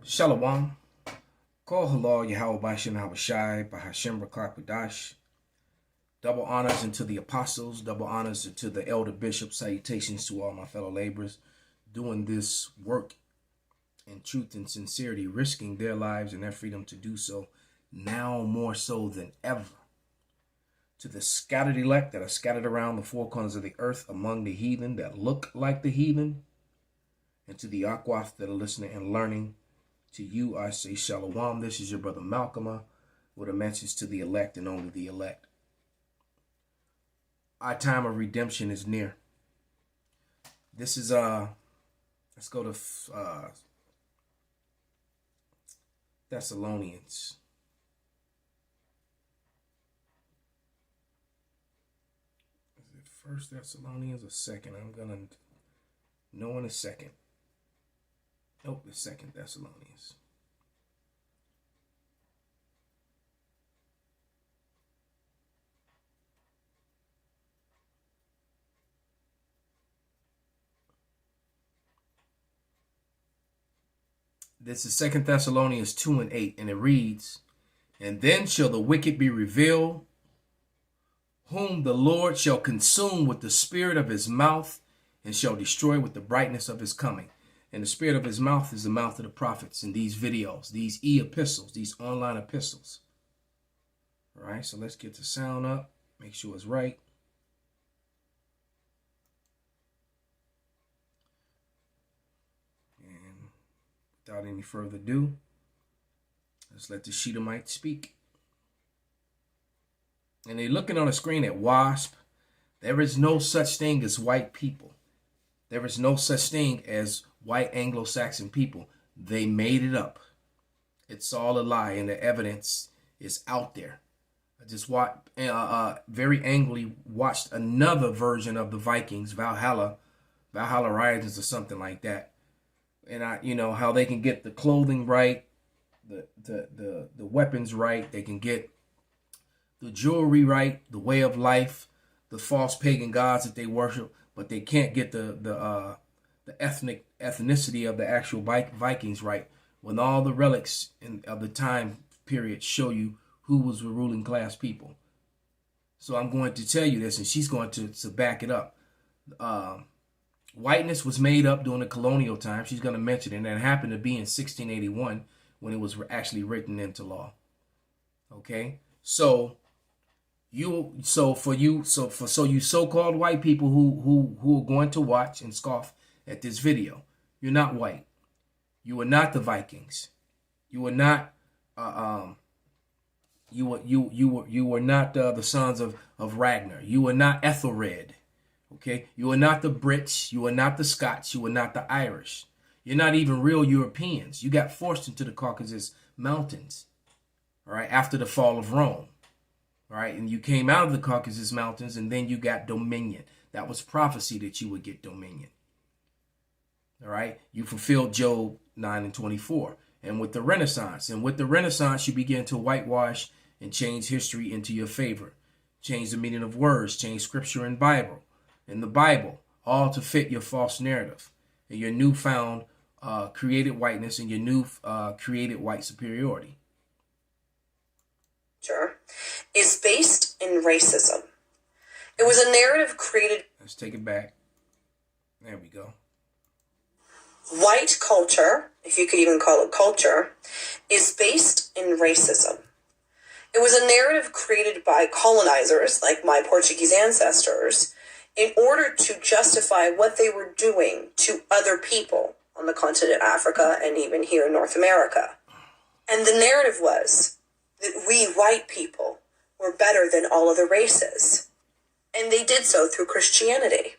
Shalom. Kol halal Yahweh Bashem Habashai Bahashem Rakakadash. Double honors unto the apostles, double honors unto the elder bishops, salutations to all my fellow laborers doing this work in truth and sincerity, risking their lives and their freedom to do so, now more so than ever. To the scattered elect that are scattered around the four corners of the earth among the heathen that look like the heathen, and to the Akwath that are listening and learning, to you I say Shalom. This is your brother Malchaama with a message to the elect and only the elect. Our time of redemption is near. This is let's go to Thessalonians. Is it First Thessalonians or second? I'm gonna know in a second. Nope, the Second Thessalonians. This is Second Thessalonians 2:8, and it reads, "And then shall the wicked be revealed, whom the Lord shall consume with the spirit of his mouth, and shall destroy with the brightness of his coming." And the spirit of his mouth is the mouth of the prophets in these videos, these e-epistles, these online epistles. All right, so let's get the sound up, make sure it's right. And without any further ado, let's let the Shedemite speak. And they're looking on the screen at WASP. There is no such thing as white people. There is no such thing as white Anglo-Saxon people. They made it up. It's all a lie, and the evidence is out there. I just very angrily watched another version of the Vikings, Valhalla Risings or something like that. And how they can get the clothing right, the weapons right, they can get the jewelry right, the way of life, the false pagan gods that they worship, but they can't get the ethnicity of the actual Vikings right, when all the relics of the time period show you who was the ruling class people. So I'm going to tell you this, and she's going to back it up. Whiteness was made up during the colonial time. She's going to mention it, and that happened to be in 1681 when it was actually written into law. Okay, so you so-called white people who are going to watch and scoff at this video, you're not white. You are not the Vikings. You are not you were not the sons of Ragnar. You are not Ethelred. Okay, you are not the Brits. You are not the Scots. You are not the Irish. You're not even real Europeans. You got forced into the Caucasus Mountains, all right, after the fall of Rome. All right, and you came out of the Caucasus Mountains, and then you got dominion. That was prophecy that you would get dominion. All right, you fulfilled Job 9:24. And with the Renaissance, you begin to whitewash and change history into your favor. Change the meaning of words, change scripture and the Bible, all to fit your false narrative and your newfound created whiteness and your new created white superiority. Is based in racism. It was a narrative created. Let's take it back. There we go. White culture, if you could even call it culture, is based in racism. It was a narrative created by colonizers, like my Portuguese ancestors, in order to justify what they were doing to other people on the continent of Africa and even here in North America. And the narrative was that we white people were better than all other races. And they did so through Christianity.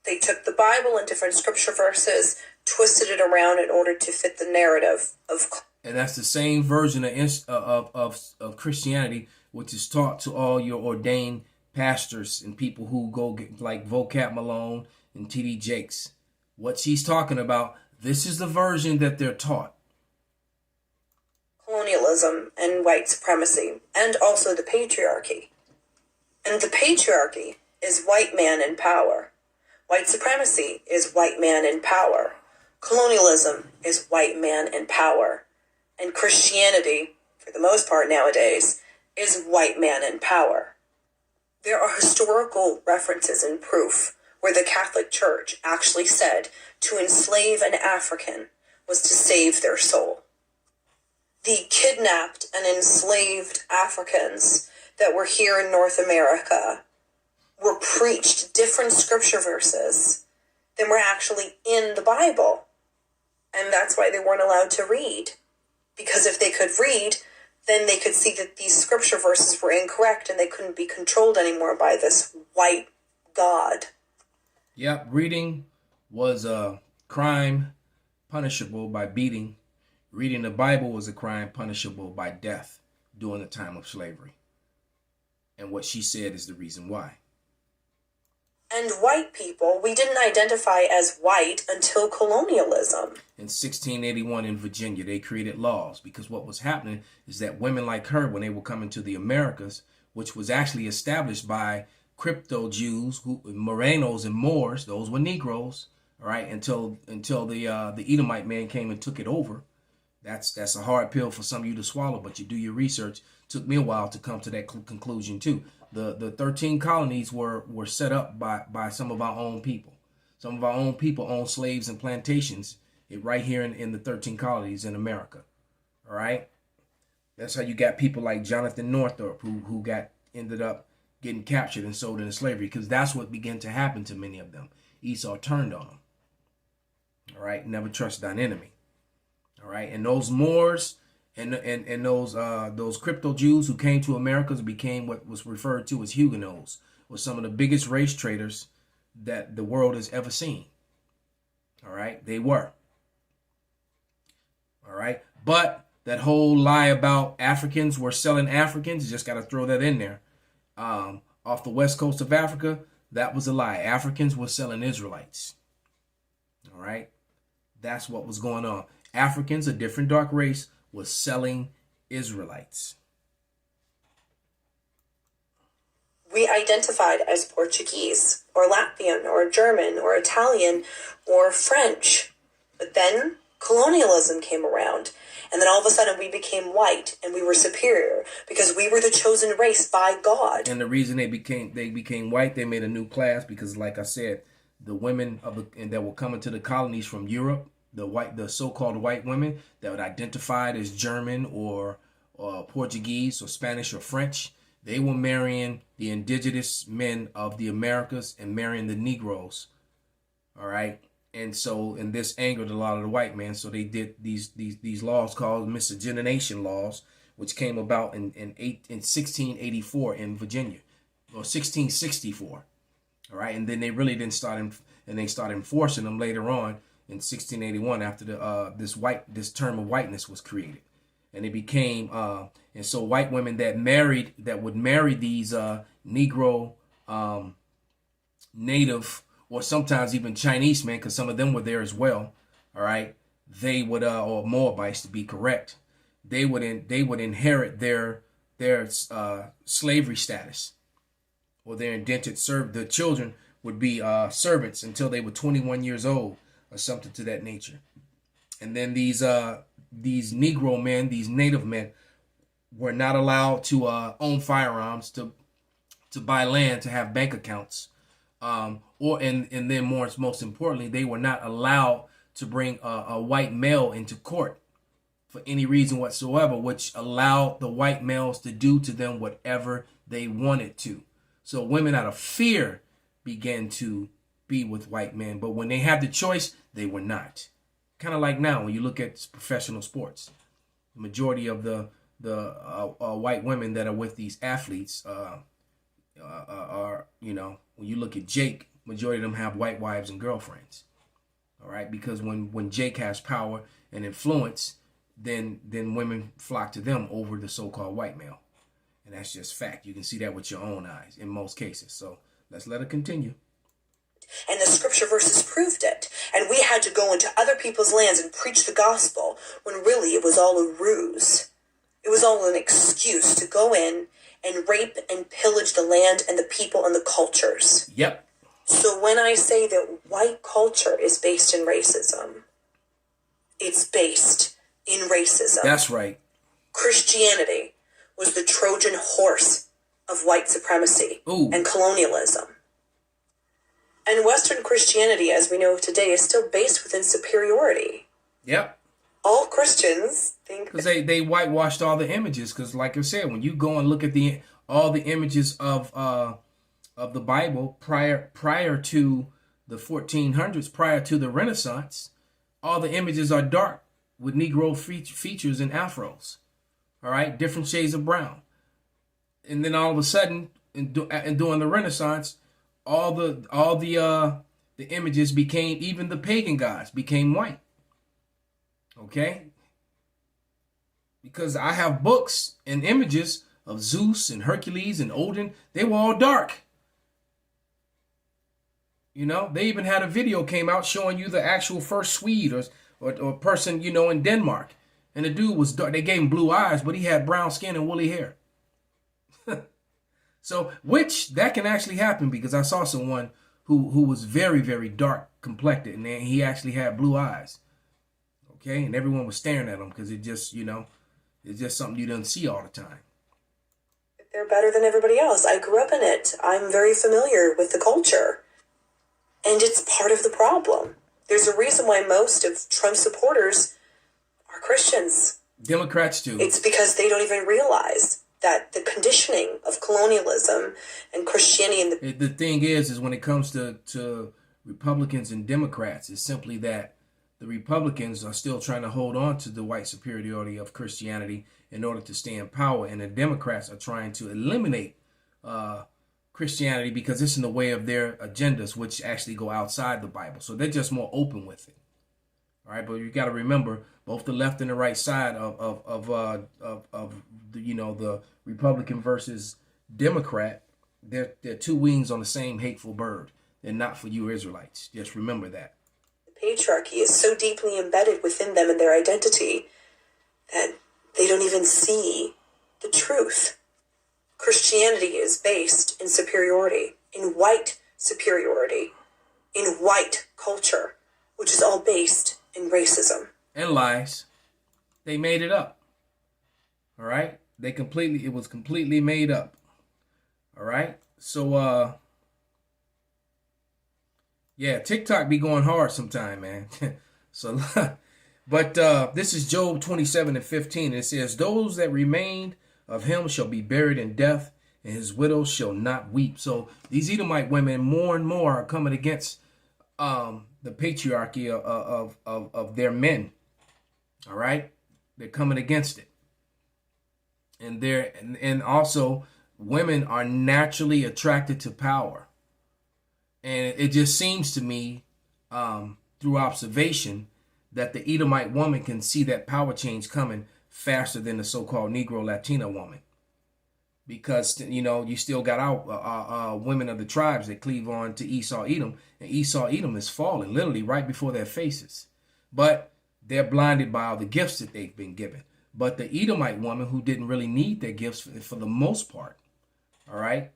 They took the Bible and different scripture verses, twisted it around in order to fit the narrative of. And that's the same version of Christianity, which is taught to all your ordained pastors and people who go get, like Vocab Malone and T.D. Jakes. What she's talking about, this is the version that they're taught. Colonialism and white supremacy, and also the patriarchy. And the patriarchy is white man in power. White supremacy is white man in power. Colonialism is white man in power. And Christianity, for the most part nowadays, is white man in power. There are historical references and proof where the Catholic Church actually said to enslave an African was to save their soul. The kidnapped and enslaved Africans that were here in North America were preached different scripture verses than were actually in the Bible. And that's why they weren't allowed to read. Because if they could read, then they could see that these scripture verses were incorrect and they couldn't be controlled anymore by this white God. Yep, reading was a crime punishable by beating. Reading the Bible was a crime punishable by death during the time of slavery. And what she said is the reason why. And white people, we didn't identify as white until colonialism. In 1681 in Virginia, they created laws because what was happening is that women like her, when they were coming to the Americas, which was actually established by crypto Jews, Morenos and Moors, those were Negroes, all right, until the Edomite man came and took it over. That's a hard pill for some of you to swallow, but you do your research. Took me a while to come to that conclusion too. The 13 colonies were set up by some of our own people. Some of our own people owned slaves and plantations right here in the 13 colonies in America. All right. That's how you got people like Jonathan Northup who ended up getting captured and sold into slavery, because that's what began to happen to many of them. Esau turned on them. All right. Never trust thine enemy. All right. And those Moors and those crypto Jews who came to America became what was referred to as Huguenots, were some of the biggest race traders that the world has ever seen. All right. They were. All right. But that whole lie about Africans were selling Africans, you just got to throw that in there. Off the west coast of Africa, that was a lie. Africans were selling Israelites. All right. That's what was going on. Africans, a different dark race, was selling Israelites. We identified as Portuguese or Latvian or German or Italian or French. But then colonialism came around, and then all of a sudden we became white and we were superior because we were the chosen race by God. And the reason they became white, they made a new class because, like I said, the women that were coming to the colonies from Europe, the so-called white women that were identified as German or Portuguese or Spanish or French, they were marrying the indigenous men of the Americas and marrying the Negroes. All right. And so, and this angered a lot of the white men. So they did these laws called miscegenation laws, which came about in 1684 in Virginia, or 1664. All right. And then they really didn't they started enforcing them later on in 1681 after this term of whiteness was created. And it became, and so white women that would marry these Negro, native, or sometimes even Chinese men, because some of them were there as well. All right, they would, or Moabites to be correct, they would inherit their slavery status, or their indentured the children would be servants until they were 21 years old, or something to that nature. And then these Negro men, these native men, were not allowed to own firearms, to buy land, to have bank accounts, and then most importantly, they were not allowed to bring a white male into court for any reason whatsoever, which allowed the white males to do to them whatever they wanted to. So women out of fear began to be with white men, but when they had the choice, they were not. Kind of like now when you look at professional sports, the majority of the white women that are with these athletes are, when you look at Jake, majority of them have white wives and girlfriends. All right, because when Jake has power and influence, then women flock to them over the so-called white male, and that's just fact. You can see that with your own eyes in most cases. So let's let it continue. And the scripture verses proved it. And we had to go into other people's lands and preach the gospel when really it was all a ruse. It was all an excuse to go in and rape and pillage the land and the people and the cultures. Yep. So when I say that white culture is based in racism, it's based in racism. That's right. Christianity was the Trojan horse of white supremacy and colonialism. And Western Christianity, as we know today, is still based within superiority. Yep. All Christians think... Because they whitewashed all the images. Because like I said, when you go and look at all the images of the Bible prior to the 1400s, prior to the Renaissance, all the images are dark with Negro features and afros. All right, different shades of brown. And then all of a sudden, during the Renaissance, all the images became, even the pagan gods became white. Okay? Because I have books and images of Zeus and Hercules and Odin. They were all dark. You know, they even had a video came out showing you the actual first Swede or person, you know, in Denmark. And the dude was dark. They gave him blue eyes, but he had brown skin and woolly hair. So, which that can actually happen, because I saw someone who was very, very dark complected, and he actually had blue eyes. Okay, and everyone was staring at him because it just, you know, it's just something you don't see all the time. They're better than everybody else. I grew up in it. I'm very familiar with the culture. And it's part of the problem. There's a reason why most of Trump's supporters are Christians. Democrats too. It's because they don't even realize that the conditioning of colonialism and Christianity and the thing is when it comes to Republicans and Democrats, it's simply that the Republicans are still trying to hold on to the white superiority of Christianity in order to stay in power, and the Democrats are trying to eliminate Christianity because it's in the way of their agendas, which actually go outside the Bible. So they're just more open with it. All right, but you got to remember, both the left and the right side of the, you know, the Republican versus Democrat, they're two wings on the same hateful bird. They're not for you Israelites. Just remember that. The patriarchy is so deeply embedded within them and their identity that they don't even see the truth. Christianity is based in superiority, in white superiority, in white culture, which is all based in racism. And lies. They made it up. All right? It was completely made up. All right? So, yeah, TikTok be going hard sometime, man. So, but this is Job 27:15. It says, those that remained of him shall be buried in death, and his widows shall not weep. So these Edomite women more and more are coming against the patriarchy of their men. All right, they're coming against it, and also women are naturally attracted to power, and it just seems to me through observation that the Edomite woman can see that power change coming faster than the so-called Negro Latina woman, because you know you still got out women of the tribes that cleave on to Esau Edom, and Esau Edom is falling literally right before their faces, but they're blinded by all the gifts that they've been given. But the Edomite woman, who didn't really need their gifts for the most part, all right,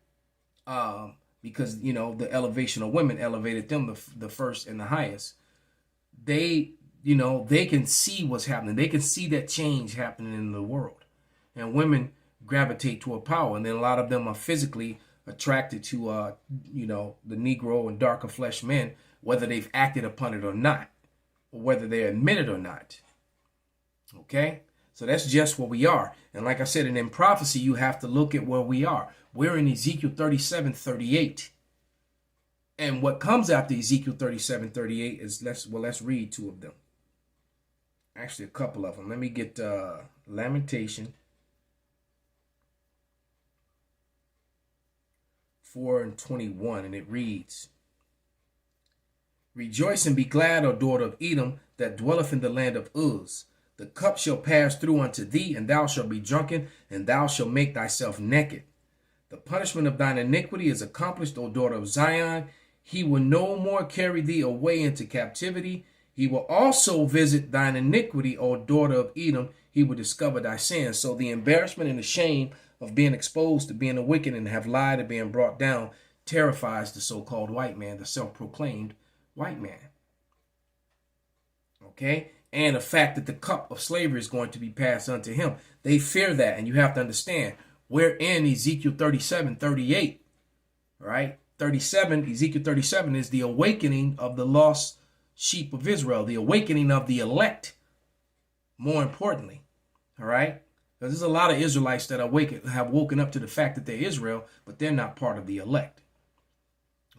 because you know the elevation of women elevated them the first and the highest. They, you know, they can see what's happening. They can see that change happening in the world. And women gravitate toward power. And then a lot of them are physically attracted to, you know, the Negro and darker flesh men, whether they've acted upon it or not, or whether they admit it or not. Okay? So that's just where we are. And like I said, and in prophecy, you have to look at where we are. We're in Ezekiel 37:38. And what comes after Ezekiel 37:38 is, let's read two of them. Actually, a couple of them. Let me get Lamentation 4:21, and it reads, Rejoice and be glad, O daughter of Edom, that dwelleth in the land of Uz. The cup shall pass through unto thee, and thou shalt be drunken, and thou shalt make thyself naked. The punishment of thine iniquity is accomplished, O daughter of Zion. He will no more carry thee away into captivity. He will also visit thine iniquity, O daughter of Edom. He will discover thy sins. So the embarrassment and the shame of being exposed to being a wicked and have lied and being brought down terrifies the so-called white man, the self-proclaimed white man. Okay? and the fact that the cup of slavery is going to be passed unto him. They fear that, and you have to understand, we're in Ezekiel 37, 38, right? 37, Ezekiel 37 is the awakening of the lost sheep of Israel, the awakening of the elect, more importantly, all right? Because there's a lot of Israelites that have woken up to the fact that they're Israel, but they're not part of the elect,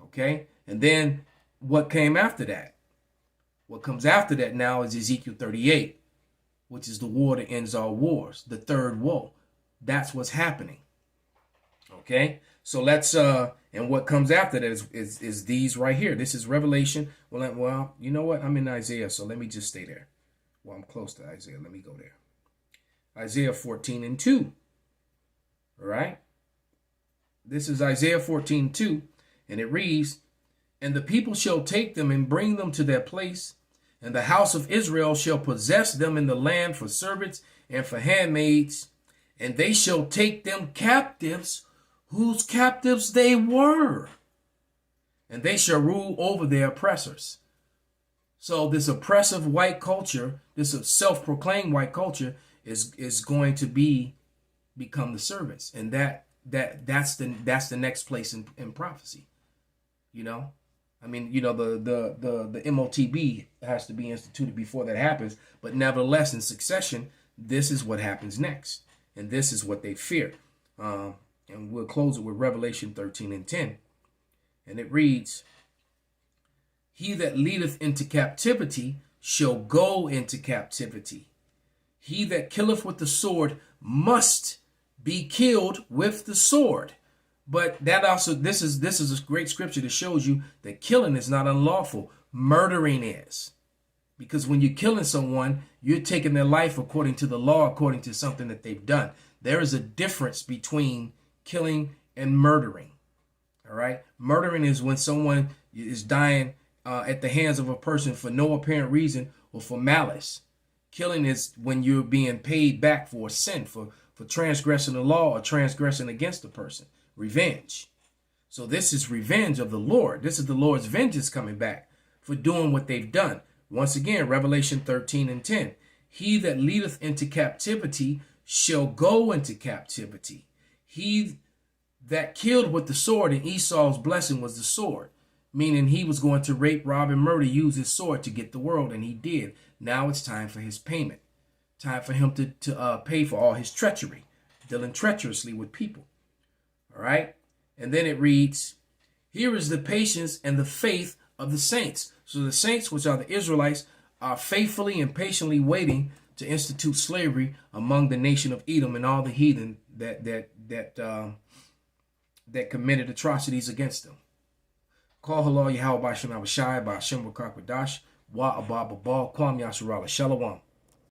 okay? And then what came after that? What comes after that now is Ezekiel 38, which is the war that ends all wars, the third woe. That's what's happening. Okay, so let's and what comes after that is these right here. This is Revelation. Well, you know what? I'm in Isaiah, so let me just stay there. Well, I'm close to Isaiah. Let me go there. Isaiah 14 and 2. All right. This is Isaiah 14:2, and it reads, "And the people shall take them and bring them to their place, and the house of Israel shall possess them in the land for servants and for handmaids, and they shall take them captives, whose captives they were, and they shall rule over their oppressors." So this oppressive white culture, this self-proclaimed white culture, is going to become the servants, and that's the next place in prophecy. You know, I mean, you know, the MOTB has to be instituted before that happens, but nevertheless, in succession, this is what happens next, and this is what they fear. And we'll close it with Revelation 13 and 10, and it reads, "He that leadeth into captivity shall go into captivity. He that killeth with the sword must be killed with the sword." But that also, this is a great scripture that shows you that killing is not unlawful. Murdering is. Because when you're killing someone, you're taking their life according to the law, according to something that they've done. There is a difference between killing and murdering. All right? Murdering is when someone is dying at the hands of a person for no apparent reason or for malice. Killing is when you're being paid back for a sin, for transgressing the law or transgressing against a person. Revenge. So this is revenge of the Lord. This is the Lord's vengeance coming back for doing what they've done. Once again, Revelation 13 and 10. "He that leadeth into captivity shall go into captivity. He that killed with the sword," and Esau's blessing was the sword, meaning he was going to rape, rob, and murder, use his sword to get the world, and he did. Now it's time for his payment. Time for him to pay for all his treachery, dealing treacherously with people. All right. And then it reads, "Here is the patience and the faith of the saints." So the saints, which are the Israelites, are faithfully and patiently waiting to institute slavery among the nation of Edom and all the heathen that committed atrocities against them. Call halal Yahweh Ba'Shem Abishai Ba'Shem Wakakwadash Wa Abba Babal Kwam Yasharala Shalom.